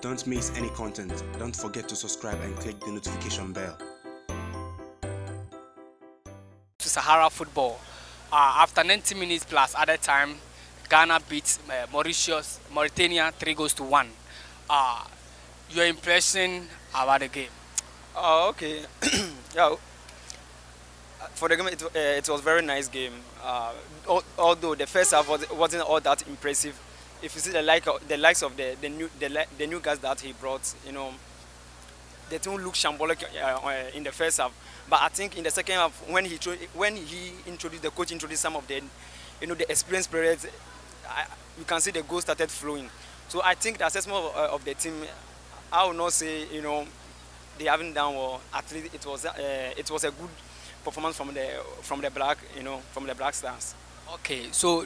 Don't miss any content. Don't forget to subscribe and click the notification bell. To Sahara football. After 90 minutes plus other time, Ghana beats Mauritania 3-1. Your impression about the game? Okay. Yeah. For the game, it was a very nice game. Although the first half wasn't all that impressive. If you see the likes of the new guys that he brought, you know, the team looked shambolic in the first half. But I think in the second half, when he introduced, the coach introduced some of the, you know, the experienced players, you can see the goals started flowing. So I think the assessment of the team, I would not say, you know, they haven't done well. At least it was a good performance from the Black Stars. Okay, so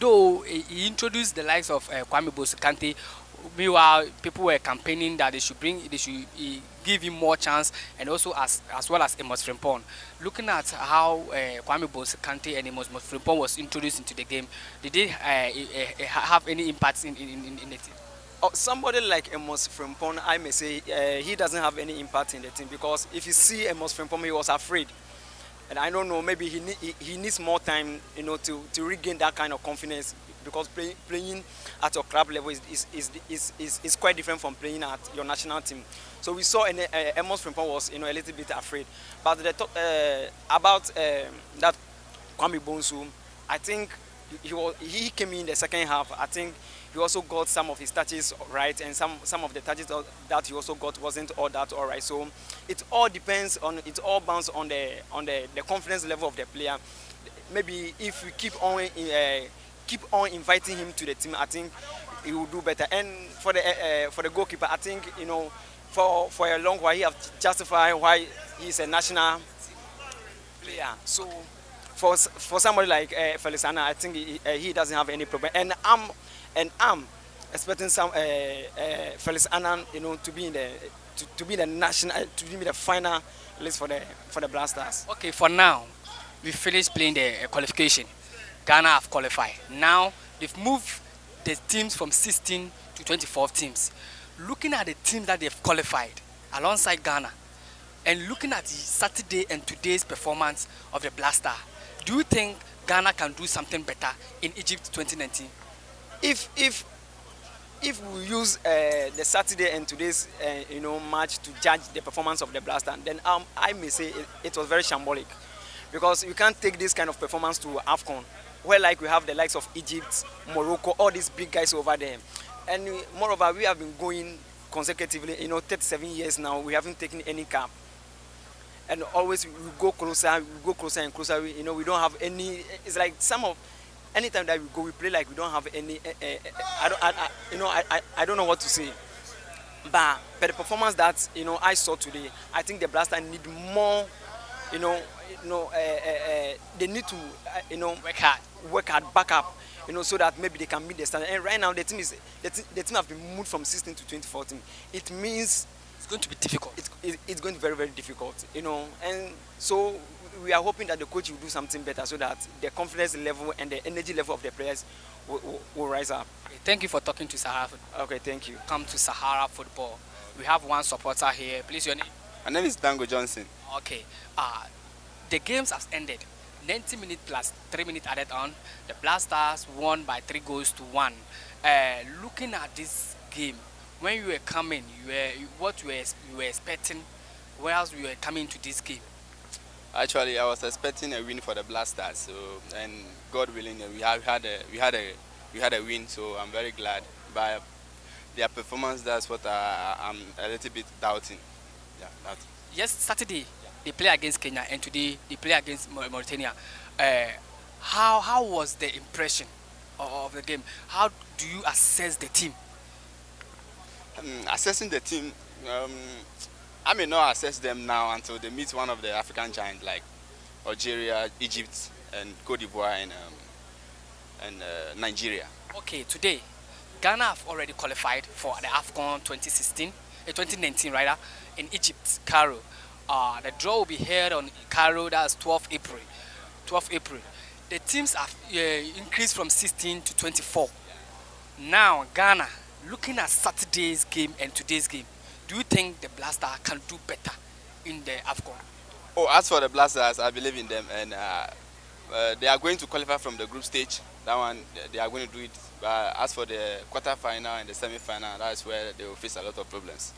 though he introduced the likes of Kwame Bosu-Kante, meanwhile people were campaigning that they should give him more chance, and also as well as Amos Frimpong. Looking at how Kwame Bosu-Kante and Amos Frimpong was introduced into the game, did they have any impact in the team? Somebody like Amos Frimpong, I may say he doesn't have any impact in the team, because if you see Amos Frimpong, he was afraid. And I don't know, maybe he needs more time, you know, to regain that kind of confidence, because playing at your club level is quite different from playing at your national team. So we saw Amos Frimpong was, you know, a little bit afraid. But about that Kwame Bonsu, I think he came in the second half. I think he also got some of his touches right, and some of the touches that he also got wasn't all that all right. So it all depends on, it all bounces on the confidence level of the player. Maybe if we keep on inviting him to the team, I think he will do better. And for the goalkeeper, I think, you know, for a long while he has justified why he's a national player. So for somebody like Felix Annan, I think he doesn't have any problem. And I'm expecting some Felix Annan, you know, to be in the final list for the Black Stars. Okay, for now, we finished playing the qualification. Ghana have qualified. Now they've moved the teams from 16 to 24 teams. Looking at the teams that they've qualified alongside Ghana, and looking at the Saturday and today's performance of the Black Star, do you think Ghana can do something better in Egypt 2019? If we use the Saturday and today's you know, match to judge the performance of the Black Star, then I may say it was very shambolic, because you can't take this kind of performance to AFCON, where like we have the likes of Egypt, Morocco, all these big guys over there, and moreover we have been going consecutively, you know, 37 years now. We haven't taken any cap, and always we go closer and closer. You know, we don't have any. It's like anytime that we go, we play like we don't have any. I don't know what to say. But the performance that, you know, I saw today, I think the Black Stars need more. They need to work hard, back up, you know, so that maybe they can meet the standard. And right now the team have been moved from 16 to 2014. It means it's going to be difficult. It's going to be very, very difficult, you know. And so we are hoping that the coach will do something better, so that the confidence level and the energy level of the players will rise up. Okay, thank you for talking to Sahara Football. Okay, thank you. Come to Sahara Football. We have one supporter here. Please, your name? My name is Dango Johnson. Okay. The games have ended. 90 minutes plus 3 minutes added on. The Black Stars won by 3-1. Looking at this game, when you were coming, what you were expecting, where else you were coming to this game? Actually, I was expecting a win for the Black Stars. So, and God willing, we had a win. So I'm very glad. By their performance, that's what I'm a little bit doubting. Yeah, that's. Yes, Saturday they play against Kenya, and today they play against Mauritania. How was the impression of the game? How do you assess the team? Assessing the team, I may not assess them now until they meet one of the African giants like Algeria, Egypt, and Cote d'Ivoire, and Nigeria. Okay, today Ghana have already qualified for the AFCON 2019 rather, in Egypt, Cairo. The draw will be held on Cairo, that's 12 April. The teams have increased from 16 to 24. Now Ghana Looking at Saturday's game and today's game, do you think the Blaster can do better in the AFCON? Oh, as for the Blasters, I believe in them, and they are going to qualify from the group stage. That one, they are going to do it. But as for the quarter-final and the semi-final, that's where they will face a lot of problems.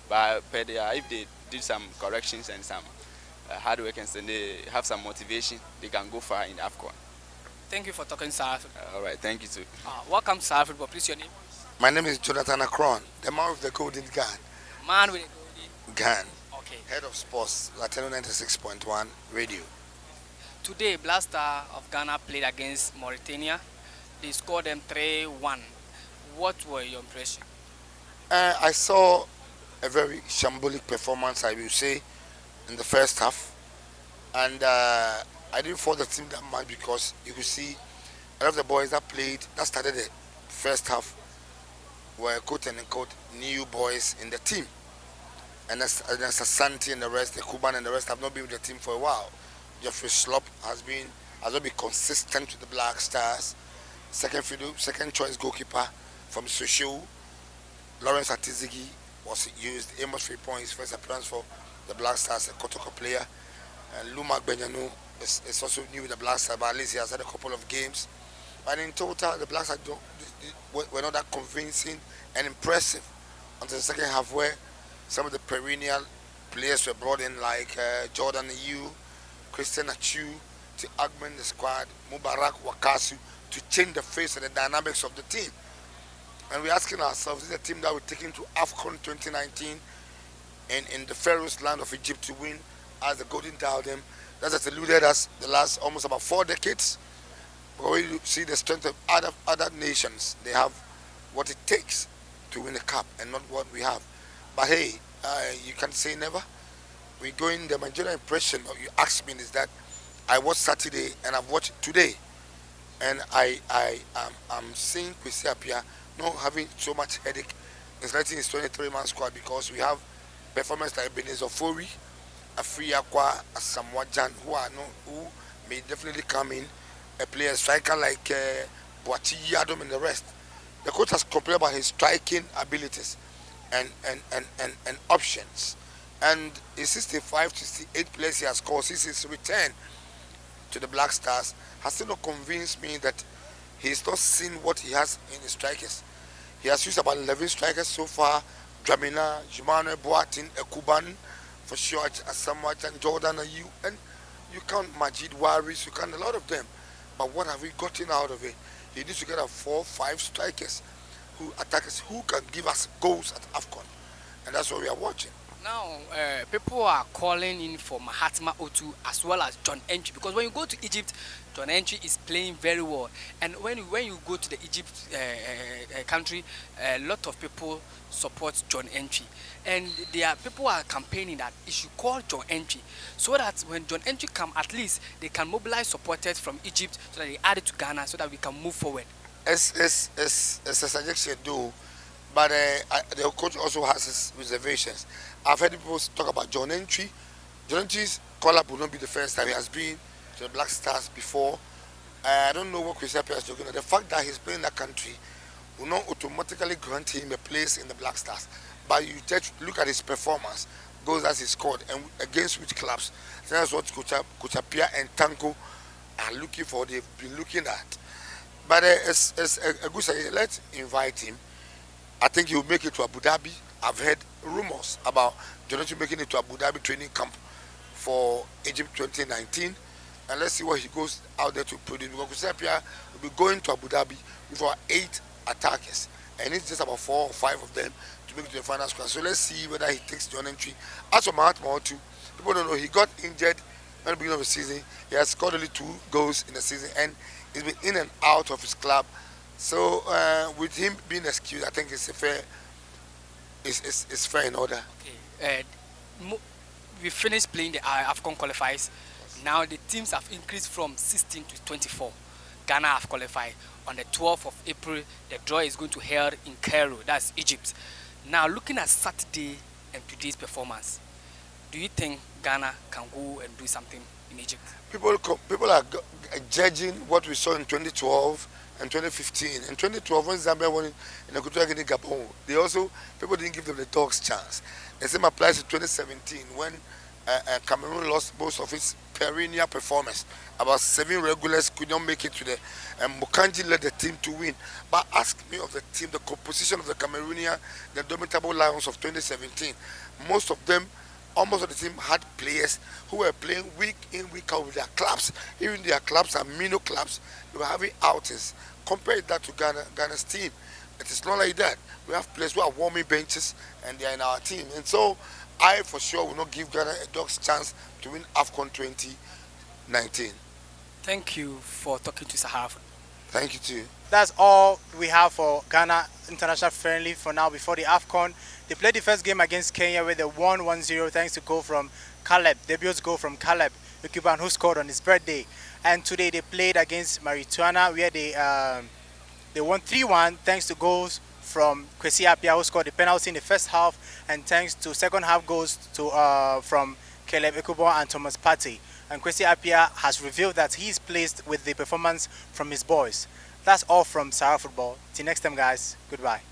But if they did some corrections and some hard work and they have some motivation, they can go far in AFCON. Thank you for talking, Sir. All right, thank you too. Welcome to South Africa. Please, your name? My name is Jonathan Akron, the man with the golden gun. Man with a golden Gun. Okay. Head of sports, Latino 96.1 radio. Today, Blaster of Ghana played against Mauritania. They scored them 3-1. What were your impressions? I saw a very shambolic performance, I will say, in the first half. And I didn't follow the team that much because you could see a lot of the boys that played, that started the first half, were quote and unquote new boys in the team. And as Asante and the rest, the Cuban and the rest have not been with the team for a while. Jeffrey Slop has not been consistent with the Black Stars. Second choice goalkeeper from Sochaux, Lawrence Atizigi, was used. Amos 3 points, first appearance for the Black Stars, a Kotoko player. And Luma Benyanu is also new with the Black Stars, but at least he has had a couple of games. And in total, the Black Stars were not that convincing and impressive until the second half, where some of the perennial players were brought in, like Jordan Ayew, Christian Achu, to augment the squad, Mubarak Wakasu, to change the face and the dynamics of the team. And we're asking ourselves, is the team that we're taking to AFCON 2019 and in the Pharaoh's land of Egypt to win as the Golden Diadem that has eluded us the last almost about 4 decades? But when you see the strength of other nations, they have what it takes to win a cup and not what we have. But hey, you can say never. We go in, the general impression of you asked me is that I watched Saturday and I've watched today. And I'm seeing Kwesi Appiah not having so much headache in selecting his 23-man squad, because we have performers like Ebenezer Ofori, Afri Akwa, Asamoah Gyan, who may definitely come in. A player striker like Boachi Yadom and the rest. The coach has complained about his striking abilities and options. And in 65 to 68 players he has scored since his return to the Black Stars has still not convinced me that he's not seen what he has in his strikers. He has used about 11 strikers so far. Dramina, Jumano, Boatin, Ekuban, for sure, Asamoah Gyan, Jordan Ayew, and you count Majid Waris, you count a lot of them. But what have we gotten out of it? He needs to get 4 or 5 strikers, attackers who can give us goals at AFCON. And that's what we are watching. Now, people are calling in for Mahatma Otu as well as John Entry, because when you go to Egypt, John Entry is playing very well. And when you go to the Egypt country, a lot of people support John Entry. And people are campaigning that he should call John Entry, so that when John Entry come, at least they can mobilize supporters from Egypt so that they add it to Ghana so that we can move forward. It's a suggestion though, but the coach also has his reservations. I've heard people talk about John Entry. John Entry's call-up will not be the first time. He has been to the Black Stars before. I don't know what Kwesi Appiah is looking at. The fact that he's playing in that country will not automatically grant him a place in the Black Stars. But you just look at his performance, goals that he scored, and against which clubs. So that's what Coach Appiah and Tanko are looking for. They've been looking at. But it's a good suggestion. Let's invite him. I think he'll make it to Abu Dhabi. I've heard rumors about Jonathan making it to Abu Dhabi training camp for Egypt 2019. And let's see what he goes out there to produce. Because Kwesi Appiah will be going to Abu Dhabi with our 8 attackers. And it's just about 4 or 5 of them to make it to the final squad. So let's see whether he takes John Entry. As for Mahatma Otu, people don't know, he got injured at the beginning of the season. He has scored only 2 goals in the season, and he's been in and out of his club. So with him being excused, I think it's fair in order. Okay. We finished playing the AFCON qualifiers. Now the teams have increased from 16 to 24. Ghana have qualified. On the 12th of April, the draw is going to held in Cairo, that's Egypt. Now, looking at Saturday and today's performance, do you think Ghana can go and do something in Egypt? People are judging what we saw in 2012 and 2015. In 2012, when Zambia won in Equatorial Guinea, Gabon, people didn't give them the dogs chance. The same applies to 2017 when Cameroon lost most of its perennial performers. About 7 regulars could not make it to the Mukanji led the team to win. But ask me of the team, the composition of the Cameroonian, the Indomitable Lions of 2017. Most of them, almost of the team had players who were playing week in, week out with their clubs. Even their clubs are minor clubs. They were having outings. Compare that to Ghana's team. It is not like that. We have players who are warming benches and they are in our team. And so I for sure will not give Ghana a dog's chance to win AFCON 2019. Thank you for talking to Sahara. Thank you too. That's all we have for Ghana International Friendly for now before the AFCON. They played the first game against Kenya where they won 1-0 thanks to goal from Caleb. Debut's goal from Caleb, the Cuban who scored on his birthday. And today they played against Mauritania where they won 3-1 thanks to goals from Kwesi Appiah who scored the penalty in the first half, and thanks to second half goals from Caleb Ekubo and Thomas Partey. And Kwesi Appiah has revealed that he is pleased with the performance from his boys. That's all from Sahara Football. Till next time guys, goodbye.